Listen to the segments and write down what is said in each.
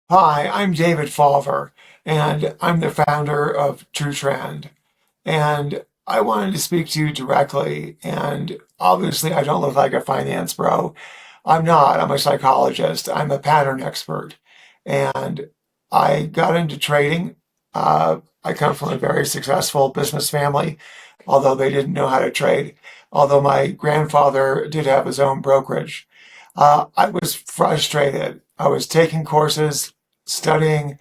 Hi, I'm David Falver, and I'm the founder of True Trend. And I wanted to speak to you directly. And obviously, I don't look like a finance bro. I'm not. I'm a psychologist. I'm a pattern expert. And I got into trading. I come from a very successful business family, although they didn't know how to trade. Although my grandfather did have his own brokerage. I was frustrated. I was taking courses, studying,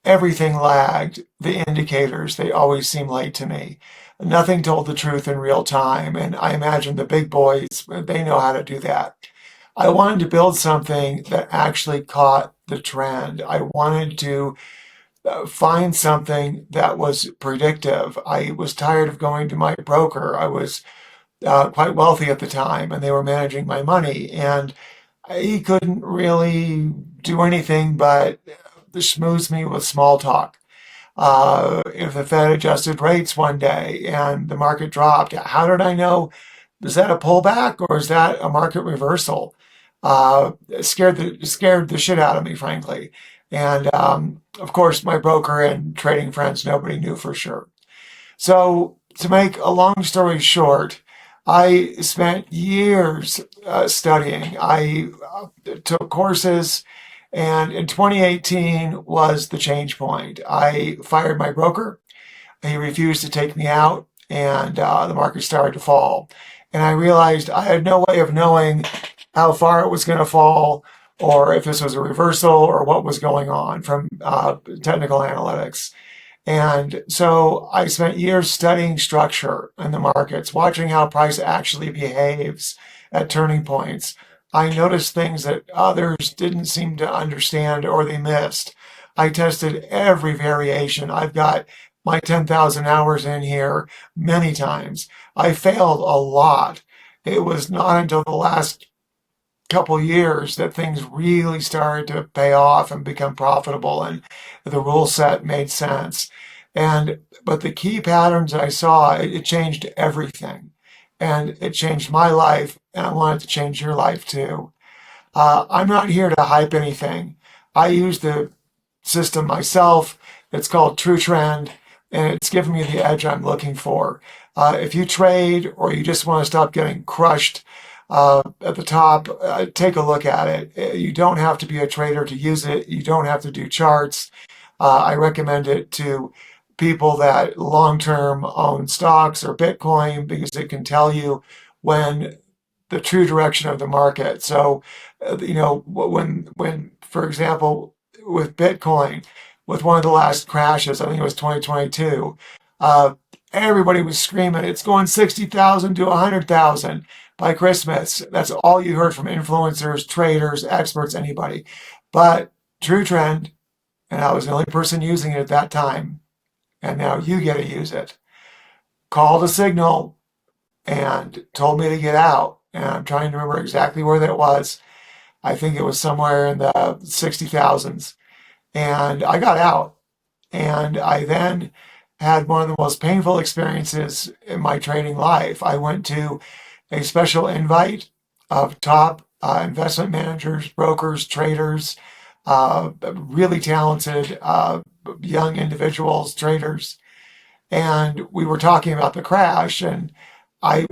everything lagged. The indicators, they always seem late to me. Nothing told the truth in real time, and I imagine the big boys, they know how to do that. I wanted to build something that actually caught the trend. I wanted to find something that was predictive. I was tired of going to my broker. I was quite wealthy at the time, and they were managing my money, and he couldn't really do anything but schmooze me with small talk. If the Fed adjusted rates one day and the market dropped, how did I know? Is that a pullback or is that a market reversal? Scared the shit out of me, frankly. And of course, my broker and trading friends, nobody knew for sure. So, to make a long story short, I spent years studying. I took courses, and in 2018 was the change point. I fired my broker. He refused to take me out, and the market started to fall. And I realized I had no way of knowing how far it was going to fall, or if this was a reversal, or what was going on from technical analytics. And so I spent years studying structure in the markets, watching how price actually behaves at turning points. I noticed things that others didn't seem to understand or they missed. I tested every variation. I've got my 10,000 hours in here many times. I failed a lot. It was not until the last couple years that things really started to pay off and become profitable and the rule set made sense. But the key patterns I saw, it changed everything. And it changed my life, and I want it to change your life too. I'm not here to hype anything. I use the system myself. It's called True Trend, and it's given me the edge I'm looking for. If you trade or you just want to stop getting crushed at the top, take a look at it. You don't have to be a trader to use it. You don't have to do charts. I recommend it to people that long-term own stocks or Bitcoin because it can tell you when the true direction of the market. So, for example, with Bitcoin, with one of the last crashes, I think it was 2022, uh, everybody was screaming, it's going 60,000 to 100,000 by Christmas. That's all you heard from influencers, traders, experts, anybody. But True Trend, and I was the only person using it at that time, and now you get to use it, called a signal and told me to get out. And I'm trying to remember exactly where that was. I think it was somewhere in the 60,000s. And I got out. And I then had one of the most painful experiences in my trading life. I went to a special invite of top investment managers, brokers, traders, really talented young individuals, traders. And we were talking about the crash. And I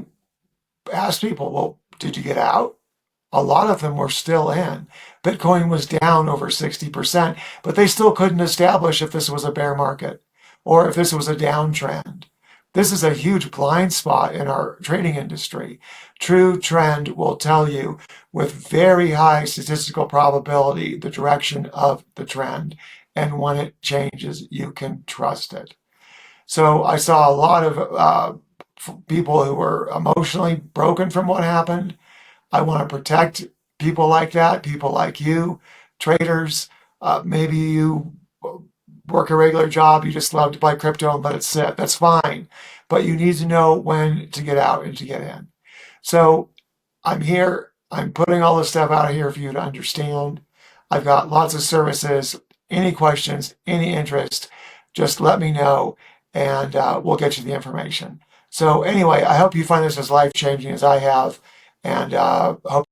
asked people, well, did you get out? A lot of them were still in. Bitcoin was down over 60%, but they still couldn't establish if this was a bear market or if this was a downtrend. This is a huge blind spot in our trading industry. True Trend will tell you with very high statistical probability the direction of the trend. And when it changes, you can trust it. So I saw a lot of people who were emotionally broken from what happened. I want to protect people like that, people like you, traders. Maybe you work a regular job, you just love to buy crypto and let it sit. That's fine. But you need to know when to get out and to get in. So I'm here. I'm putting all this stuff out here for you to understand. I've got lots of services. Any questions, any interest, just let me know and we'll get you the information. So, anyway, I hope you find this as life changing as I have and hope